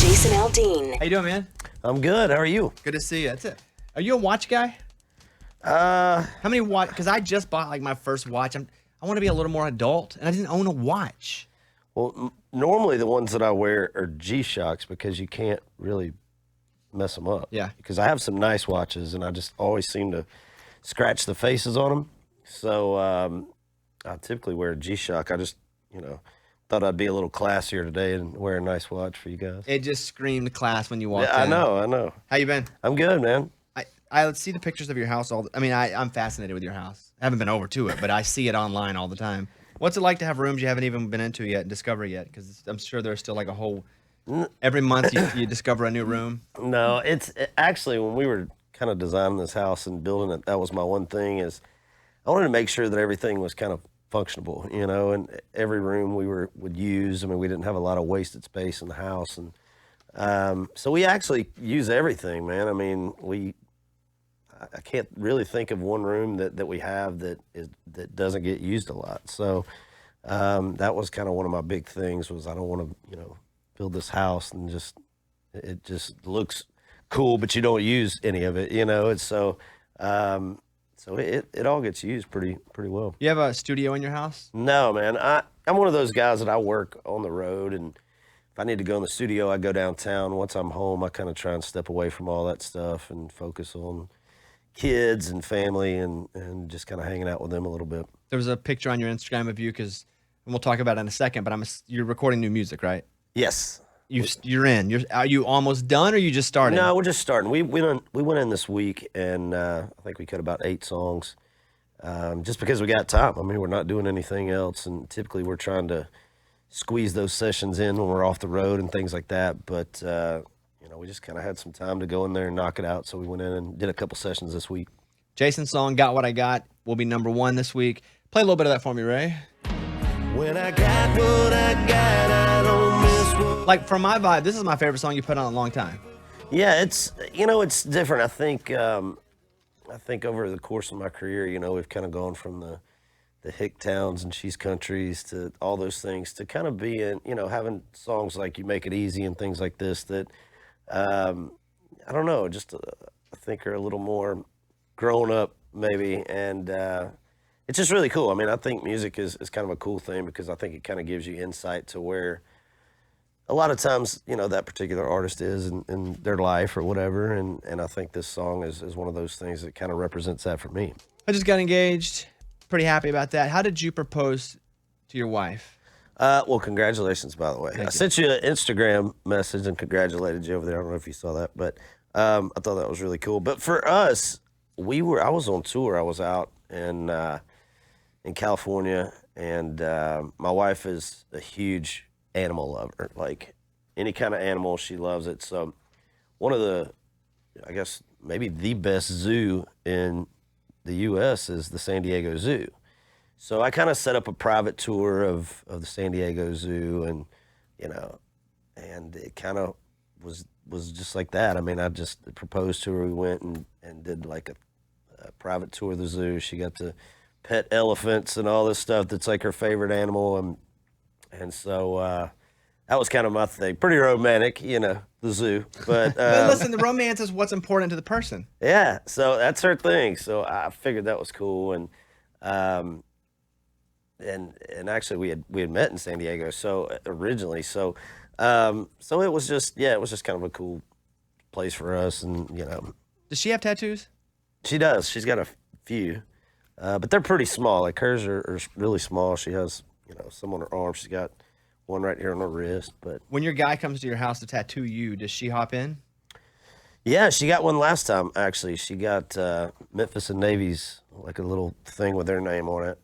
Jason Aldean. How you doing, man? I'm good. How are you? Good to see you. That's it. Are you a watch guy? Uh, How many watch? Because I just bought like my first watch. I want to be a little more adult, and I didn't own a watch. well, normally the ones that I wear are G-Shocks because you can't really mess them up. Yeah. Because I have some nice watches, and I just always seem to scratch the faces on them. So I typically wear a G-Shock. I just, thought I'd be a little classier today and wear a nice watch for you guys. It just screamed class when you walked Yeah, in. I know. How you been? I'm good, man. I see the pictures of your house I'm fascinated with your house. I haven't been over to it, but I see it online all the time. What's it like to have rooms you haven't even been into yet and discover yet? Because I'm sure there's still like a whole. Every month you discover a new room. No, actually when we were kind of designing this house and building it, that was my one thing is I wanted to make sure that everything was kind of functionable, and every room we would use. I mean, we didn't have a lot of wasted space in the house, and so we actually use everything, man. I mean, I can't really think of one room that we have that doesn't get used a lot. So that was kind of one of my big things was I don't want to, build this house and it just looks cool, but you don't use any of it, and so it all gets used pretty well. You have a studio in your house? No, man. I'm one of those guys that I work on the road, and if I need to go in the studio, I go downtown. Once I'm home, I kind of try and step away from all that stuff and focus on kids and family and just kind of hanging out with them a little bit. There was a picture on your Instagram of you and we'll talk about it in a second, but you're recording new music, right? Yes. You're in. Are you almost done or you just started? No, we're just starting. We went in this week, and I think we cut about 8 songs just because we got time. I mean, we're not doing anything else, and typically we're trying to squeeze those sessions in when we're off the road and things like that. But, we just kind of had some time to go in there and knock it out, so we went in and did a couple sessions this week. Jason's song, Got What I Got, will be #1 this week. Play a little bit of that for me, Ray. When I got what I got, I don't miss what... Like, for my vibe, this is my favorite song you put on in a long time. Yeah, it's different. I think over the course of my career, we've kind of gone from the hick towns and cheese countries to all those things to kind of being, having songs like You Make It Easy and things like this that, I don't know, just I think are a little more grown up maybe. And it's just really cool. I mean, I think music is kind of a cool thing because I think it kind of gives you insight to where a lot of times, that particular artist is in their life or whatever. And I think this song is one of those things that kind of represents that for me. I just got engaged. Pretty happy about that. How did you propose to your wife? Well, congratulations, by the way. Thank you. Sent you an Instagram message and congratulated you over there. I don't know if you saw that, but I thought that was really cool. But for us, I was on tour. I was out in California, and my wife is a huge animal lover. Like any kind of animal, she loves it. So one of the, I guess maybe the best zoo in the U.S. is the San Diego Zoo. So I kind of set up a private tour of the San Diego Zoo, and and it kind of was just like that. I mean, I just proposed to her. We went and did like a private tour of the zoo. She got to pet elephants and all this stuff that's like her favorite animal, and so that was kind of my thing. Pretty romantic, the zoo. But But listen, the romance is what's important to the person. yeah, so that's her thing. So I figured that was cool, and actually we had met in San Diego originally. So it was just kind of a cool place for us, and Does she have tattoos? she does. She's got a few, but they're pretty small. Like hers are really small. She has some on her arm. She's got one right here on her wrist. But When your guy comes to your house to tattoo you, does she hop in? yeah, she got one last time. Actually, she got Memphis and Navy's like a little thing with their name on it.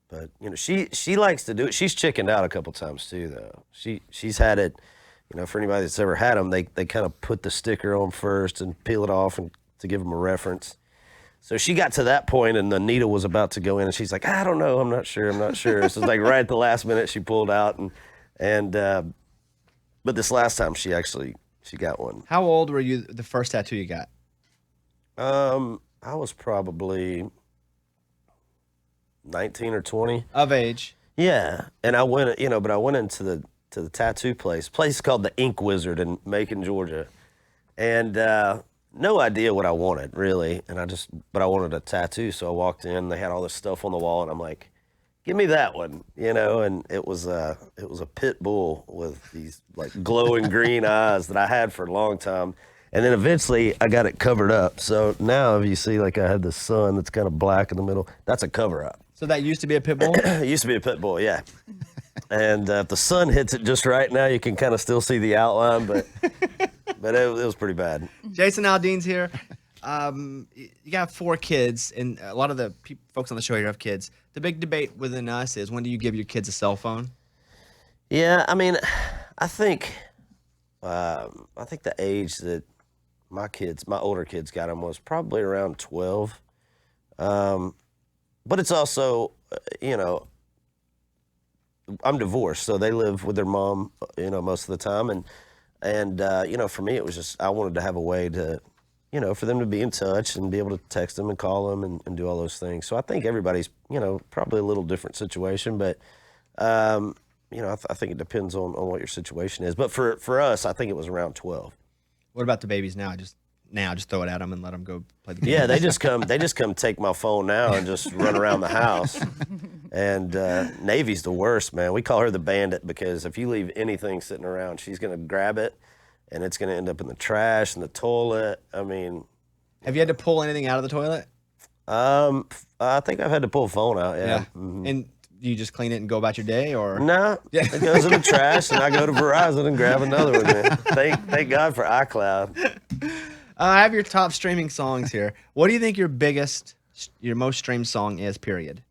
But she likes to do it. She's chickened out a couple times too, though. She's had it. For anybody that's ever had them, they kind of put the sticker on first and peel it off and to give them a reference. So she got to that point, and the needle was about to go in, and she's like, I don't know, I'm not sure. So it's like right at the last minute she pulled out, and but this last time she got one. How old were you the first tattoo you got? I was probably 19 or 20. Of age. Yeah, and I went, but I went into to the tattoo place called the Ink Wizard in Macon, Georgia, and no idea what I wanted really, but I wanted a tattoo, so I walked in. They had all this stuff on the wall, and I'm like, "Give me that one," and it was a pit bull with these like glowing green eyes that I had for a long time. And then eventually I got it covered up. So now if you see like I had the sun that's kind of black in the middle, that's a cover up. So that used to be a pit bull? It used to be a pit bull, yeah. And if the sun hits it just right now, you can kind of still see the outline, but it was pretty bad. Jason Aldean's here. You got 4 kids, and a lot of the folks on the show here have kids. The big debate within us is, when do you give your kids a cell phone? Yeah, I mean, I think the age that my older kids got them was probably around 12. But it's also, I'm divorced, so they live with their mom, most of the time. And for me, it was just, I wanted to have a way to, for them to be in touch and be able to text them and call them and do all those things. So I think everybody's, probably a little different situation, but, I think it depends on what your situation is. But for us, I think it was around 12. What about the babies now? Just throw it at them and let them go play the game. Yeah, they just come take my phone now and just run around the house. And Navy's the worst, man. We call her the bandit because if you leave anything sitting around, she's gonna grab it, and it's gonna end up in the trash and the toilet. I mean, have you had to pull anything out of the toilet? I think I've had to pull a phone out. Yeah. Mm-hmm. And do you just clean it and go about your day, or? No, it goes in the trash, and I go to Verizon and grab another one. Man. Thank God for iCloud. I have your top streaming songs here. What do you think your most streamed song is, period?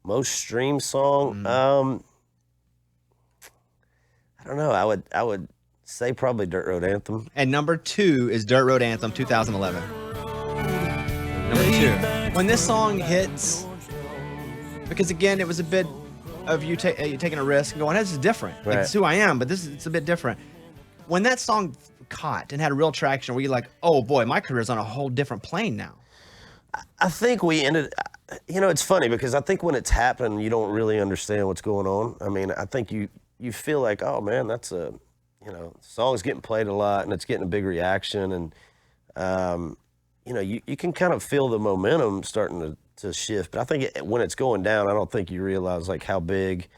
Most streamed song? I don't know. I would say probably Dirt Road Anthem. And number 2 is Dirt Road Anthem 2011. Number 2. When this song hits, because again, it was a bit of you taking a risk and going, this is different. Right. Like, it's who I am, but it's a bit different. When that song caught and had real traction, were you like, oh boy, my career's on a whole different plane now? I think we ended, it's funny because I think when it's happening, you don't really understand what's going on. I mean, I think you feel like, oh man, that's the song's getting played a lot and it's getting a big reaction. And, you can kind of feel the momentum starting to shift. But I think when it's going down, I don't think you realize like how big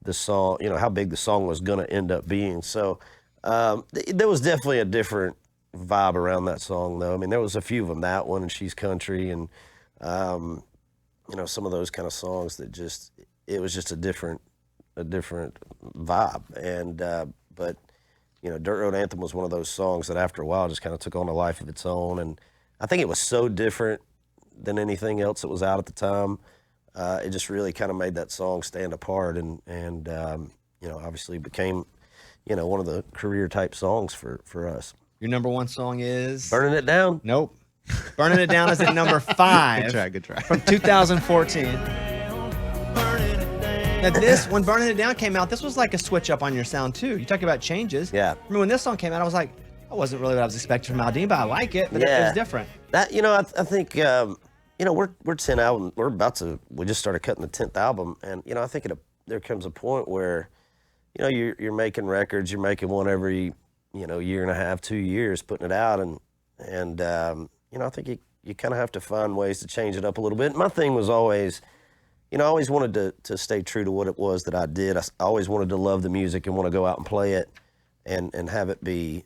the song was going to end up being. So there was definitely a different vibe around that song, though. I mean, there was a few of them, that one and She's Country, and some of those kind of songs that it was just a different vibe. And but Dirt Road Anthem was one of those songs that after a while just kind of took on a life of its own, and I think it was so different than anything else that was out at the time. It just really kind of made that song stand apart, and obviously became one of the career type songs for us. Your number 1 song is Burning It Down? Nope. Burning It Down is at number 5. Good try. From 2014. Now when Burning It Down came out, this was like a switch up on your sound too. You talk about changes. Yeah. I remember when this song came out, I was like, that wasn't really what I was expecting from Aldean, but I like it. But it was different. That I think we're 10 albums. We just started cutting the 10th album, and I think there comes a point where you're making records. You're making one every year and a half, 2 years, putting it out, and I think you kind of have to find ways to change it up a little bit. My thing was always, I always wanted to stay true to what it was that I did. I always wanted to love the music and want to go out and play it, and have it be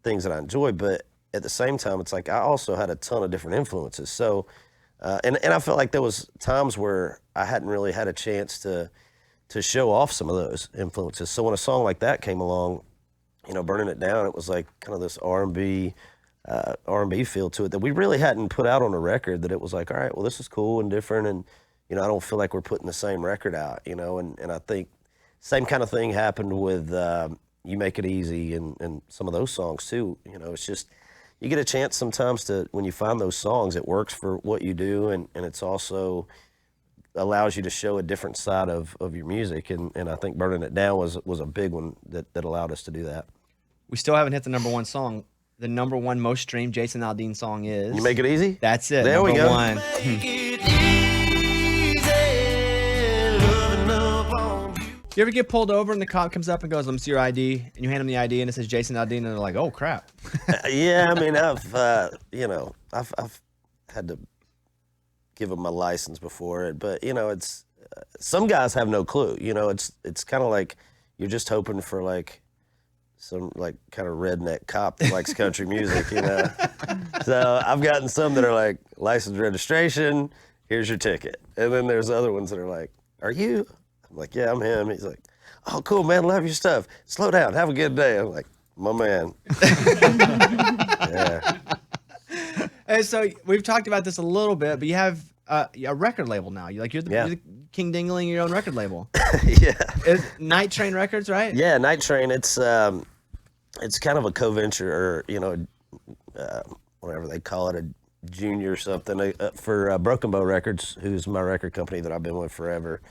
things that I enjoy. But at the same time, it's like I also had a ton of different influences. So, and I felt like there was times where I hadn't really had a chance to show off some of those influences. So when a song like that came along, Burning It Down, it was like kind of this R&B feel to it that we really hadn't put out on a record, that it was like, all right, well, this is cool and different, and I don't feel like we're putting the same record out, and I think same kind of thing happened with You Make It Easy and some of those songs too. It's just, you get a chance sometimes when you find those songs, it works for what you do, and it's also allows you to show a different side of your music, and I think Burning It Down was a big one that allowed us to do that. We still haven't hit the number 1 song. The number 1 most streamed Jason Aldean song is You Make It Easy? That's it. There we go. Number 1. You ever get pulled over and the cop comes up and goes, "Let me see your ID," and you hand him the ID and it says Jason Aldean, and they're like, "Oh crap." Yeah, I mean, I've had to give them my license before it, but it's some guys have no clue. It's kind of like you're just hoping for like some like kind of redneck cop that likes country music, So I've gotten some that are like license registration, here's your ticket, and then there's other ones that are like, "Are you?" I'm like, "Yeah, I'm him." He's like, "Oh, cool, man, love your stuff. Slow down, have a good day." I'm like, "My man." Yeah. And so we've talked about this a little bit, but you have a record label now. You're the King Dingling, your own record label. Yeah. It's Night Train Records, right? Yeah, Night Train. It's kind of a co-venture, or whatever they call it, a junior or something for Broken Bow Records, who's my record company that I've been with forever.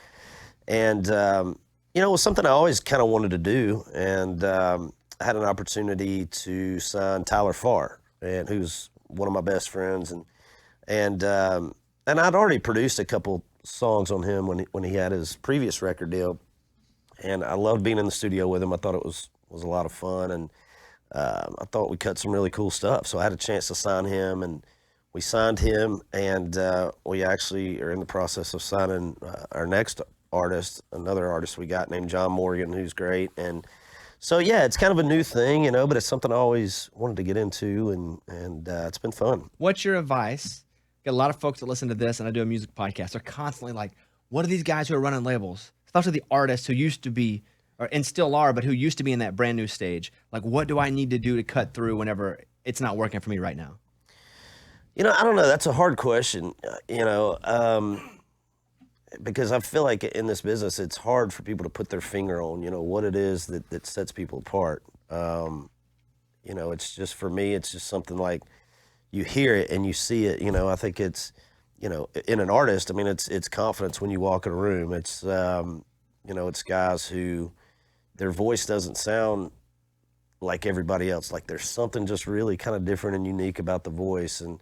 And it was something I always kind of wanted to do, and I had an opportunity to sign Tyler Farr, and who's one of my best friends, and I'd already produced a couple songs on him when he had his previous record deal, and I loved being in the studio with him. I thought it was a lot of fun, and I thought we cut some really cool stuff. So I had a chance to sign him, and we signed him, and we actually are in the process of signing our next artist, another artist we got named John Morgan, who's great. And so, yeah, it's kind of a new thing, but it's something I always wanted to get into, and it's been fun. What's your advice? Got a lot of folks that listen to this, and I do a music podcast. They're constantly like, what are these guys who are running labels? Especially the artists who used to be, and still are, but who used to be in that brand new stage. Like, what do I need to do to cut through whenever it's not working for me right now? I don't know. That's a hard question, because I feel like in this business, it's hard for people to put their finger on, what it is that sets people apart. It's just, for me, it's just something like you hear it and you see it. I think it's, in an artist, I mean, it's confidence when you walk in a room. It's, it's guys who their voice doesn't sound like everybody else. Like there's something just really kind of different and unique about the voice and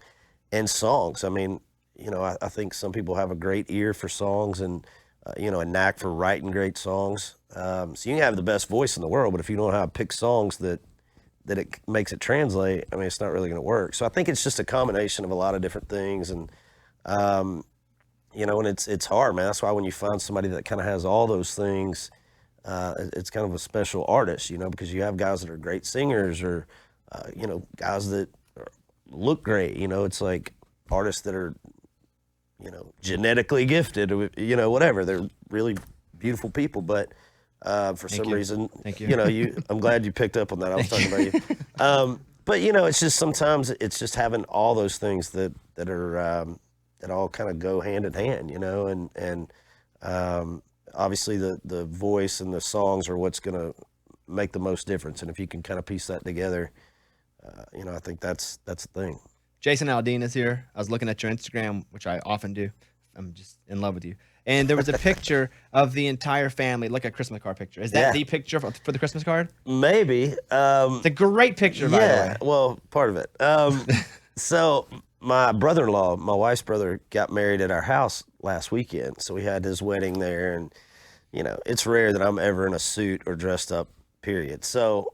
songs. I mean, I think some people have a great ear for songs and, a knack for writing great songs. So you can have the best voice in the world, but if you don't know how to pick songs that it makes it translate, I mean, it's not really going to work. So I think it's just a combination of a lot of different things. And, and it's hard, man. That's why when you find somebody that kind of has all those things, it's kind of a special artist, because you have guys that are great singers or, guys that look great. It's like artists that are, genetically gifted, whatever. They're really beautiful people, but for some reason, I'm glad you picked up on that. I was talking about you. But, it's just sometimes it's just having all those things that are that all kind of go hand in hand, and obviously the voice and the songs are what's going to make the most difference. And if you can kind of piece that together, I think that's the thing. Jason Aldean is here. I was looking at your Instagram, which I often do. I'm just in love with you. And there was a picture of the entire family, like a Christmas card picture. Is that the picture for the Christmas card? Maybe. It's a great picture, by the way. Yeah, well, part of it. So my brother-in-law, my wife's brother, got married at our house last weekend. So we had his wedding there. And, it's rare that I'm ever in a suit or dressed up, period. So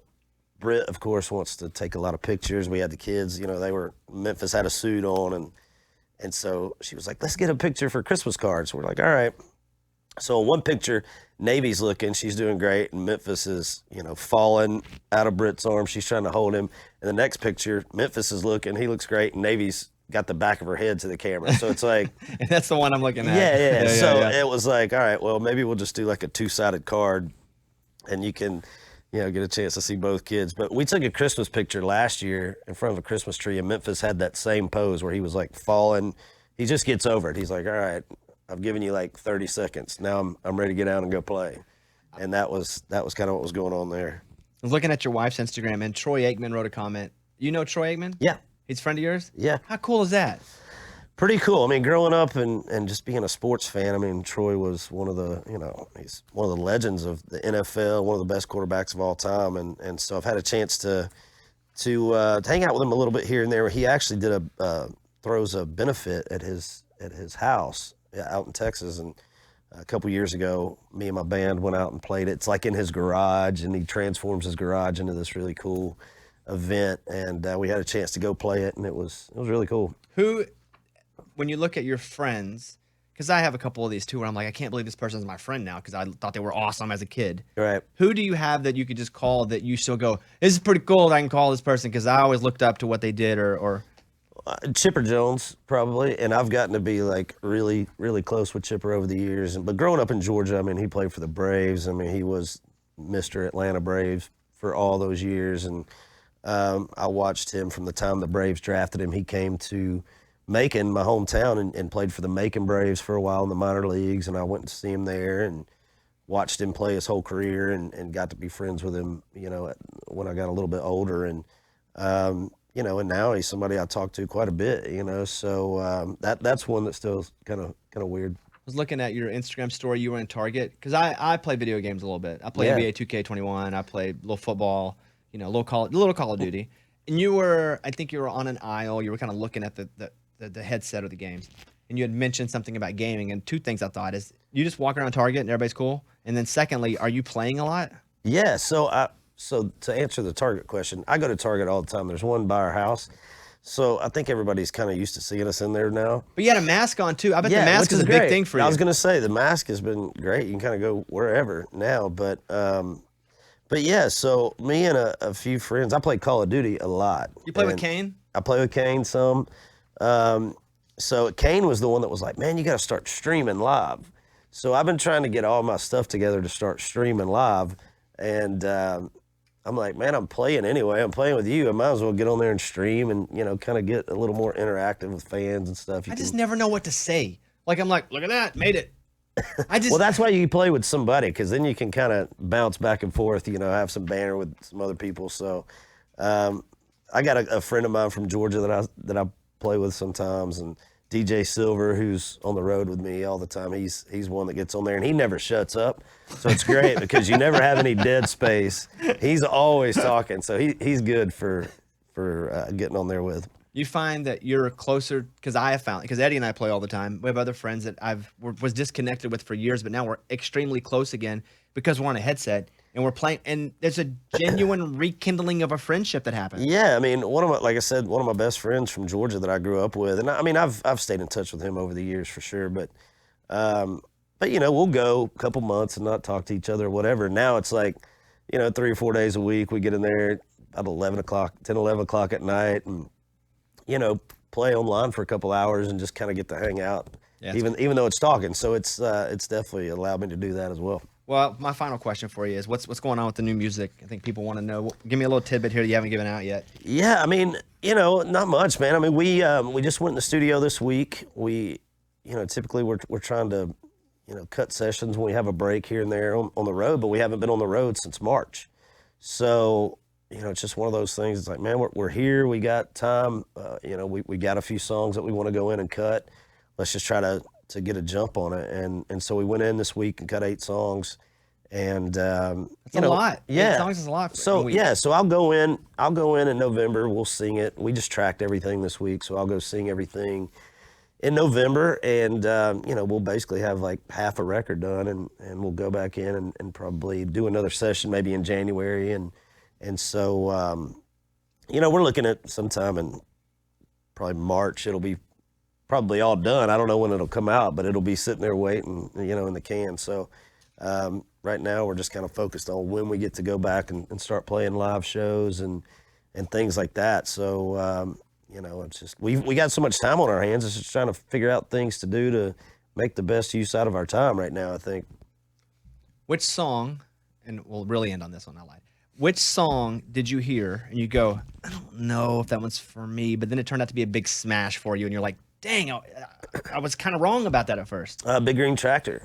Britt, of course, wants to take a lot of pictures. We had the kids, Memphis had a suit on, and so she was like, let's get a picture for Christmas cards. We're like, all right. So in one picture, Navy's looking, she's doing great, and Memphis is, falling out of Britt's arms. She's trying to hold him. And the next picture, Memphis is looking, he looks great, and Navy's got the back of her head to the camera. So it's like... And that's the one I'm looking at. Yeah. So it was like, all right, well, maybe we'll just do like a two-sided card, and you can... get a chance to see both kids. But we took a Christmas picture last year in front of a Christmas tree, and Memphis had that same pose where he was like falling. He just gets over it. He's like, all right, I've given you like 30 seconds. Now I'm ready to get out and go play. And that was kind of what was going on there. I was looking at your wife's Instagram, and Troy Aikman wrote a comment. You know Troy Aikman? Yeah. He's a friend of yours? Yeah. How cool is that? Pretty cool. I mean, growing up and just being a sports fan, I mean, Troy was one of the, he's one of the legends of the NFL, one of the best quarterbacks of all time. And so I've had a chance to hang out with him a little bit here and there. He actually throws a benefit at his house out in Texas. And a couple years ago, me and my band went out and played it. It's like in his garage, and he transforms his garage into this really cool event. And we had a chance to go play it, and it was really cool. Who, when you look at your friends, because I have a couple of these too, where I'm like, I can't believe this person's my friend now because I thought they were awesome as a kid. Right. Who do you have that you could just call that you still go, this is pretty cool that I can call this person because I always looked up to what they did or Chipper Jones, probably, and I've gotten to be like really, really close with Chipper over the years. But growing up in Georgia, I mean, he played for the Braves. I mean, he was Mr. Atlanta Braves for all those years, and I watched him from the time the Braves drafted him. He came to Macon, my hometown, and played for the Macon Braves for a while in the minor leagues, and I went to see him there and watched him play his whole career and got to be friends with him, when I got a little bit older. And and now he's somebody I talk to quite a bit, so that's one that's still kind of weird. I was looking at your Instagram story. You were in Target because I play video games a little bit. I play NBA 2K21. I play a little football, a little Call of Duty. And I think you were on an aisle. You were kind of looking at the headset of the games. And you had mentioned something about gaming. And two things I thought is you just walk around Target and everybody's cool. And then secondly, are you playing a lot? Yeah. So to answer the Target question, I go to Target all the time. There's one by our house. So I think everybody's kind of used to seeing us in there now. But you had a mask on too. I bet the mask is a big thing for you. I was going to say the mask has been great. You can kind of go wherever now. But yeah, so me and a few friends, I play Call of Duty a lot. You play with Kane? I play with Kane some. So Kane was the one that was like, man, you got to start streaming live. So I've been trying to get all my stuff together to start streaming live. And I'm like, man, I'm playing anyway. I'm playing with you. I might as well get on there and stream and, kind of get a little more interactive with fans and stuff. I just never know what to say. Like, I'm like, look at that, made it. Well, that's why you play with somebody, because then you can kind of bounce back and forth, have some banter with some other people. So I got a friend of mine from Georgia that I play with sometimes, and DJ Silver, who's on the road with me all the time. He's one that gets on there, and he never shuts up. So it's great because you never have any dead space. He's always talking, so he's good for getting on there with. You find that you're closer, because Eddie and I play all the time. We have other friends that was disconnected with for years, but now we're extremely close again because we're on a headset and we're playing, and there's a genuine rekindling of a friendship that happens. Yeah, I mean, like I said, one of my best friends from Georgia that I grew up with, and I mean, I've stayed in touch with him over the years for sure, but we'll go a couple months and not talk to each other or whatever. Now it's like, 3 or 4 days a week, we get in there about 11 o'clock at night, and play online for a couple hours and just kind of get to hang out, even though it's talking. So it's definitely allowed me to do that as well. Well, my final question for you is what's going on with the new music? I think people want to know. Give me a little tidbit here that you haven't given out yet. Yeah, I mean, not much, man. I mean, we just went in the studio this week. We, typically we're trying to, cut sessions when we have a break here and there on the road, but we haven't been on the road since March. So, it's just one of those things. It's like, man, we're here. We got time. We got a few songs that we want to go in and cut. Let's just try to get a jump on it. And so we went in this week and cut 8 songs. And it's a lot. Yeah. 8 songs is a lot. So yeah, so I'll go in in November. We'll sing it. We just tracked everything this week, so I'll go sing everything in November, and we'll basically have like half a record done, and we'll go back in and probably do another session maybe in January, and so we're looking at sometime in probably March. It'll be probably all done. I don't know when it'll come out, but it'll be sitting there waiting, in the can. So right now we're just kind of focused on when we get to go back and start playing live shows and things like that. So it's just we got so much time on our hands. It's just trying to figure out things to do to make the best use out of our time right now, I think. Which song, and we'll really end on this one, I lied. Which song did you hear and you go, I don't know if that one's for me, but then it turned out to be a big smash for you and you're like, dang, I was kind of wrong about that at first. Big Green Tractor.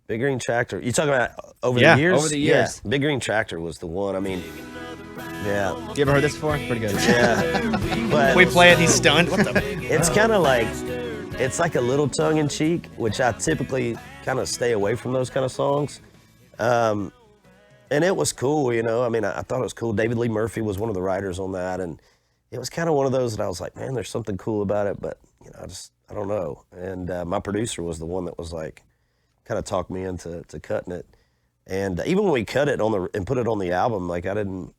Big Green Tractor. You talking about over the years? Over the years. Yeah, Big Green Tractor was the one. I mean, yeah. You ever heard this before? It's pretty good. Yeah. But we play it, he's stunned. What the? It's kind of like, it's like a little tongue-in-cheek, which I typically kind of stay away from those kind of songs. And it was cool, I mean, I thought it was cool. David Lee Murphy was one of the writers on that, and it was kind of one of those that I was like, man, there's something cool about it, but, I don't know. And my producer was the one that was like, kind of talked me into cutting it. And even when we cut it and put it on the album, like I didn't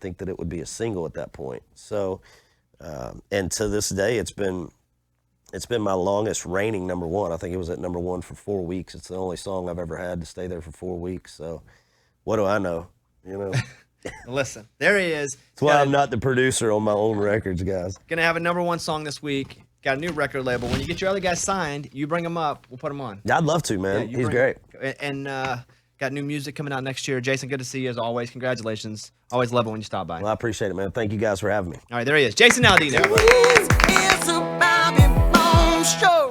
think that it would be a single at that point. So, and to this day, it's been my longest reigning number one. I think it was at number one for 4 weeks. It's the only song I've ever had to stay there for 4 weeks. So, what do I know? You know. Listen, there he is. That's why I'm not the producer on my own records, guys. Gonna have a number one song this week. Got a new record label. When you get your other guys signed, you bring them up. We'll put them on. I'd love to, man. Yeah, He's great. And got new music coming out next year. Jason, good to see you as always. Congratulations. Always love it when you stop by. Well, I appreciate it, man. Thank you guys for having me. All right, there he is. Jason Aldean. This is a Bobby Bones Show.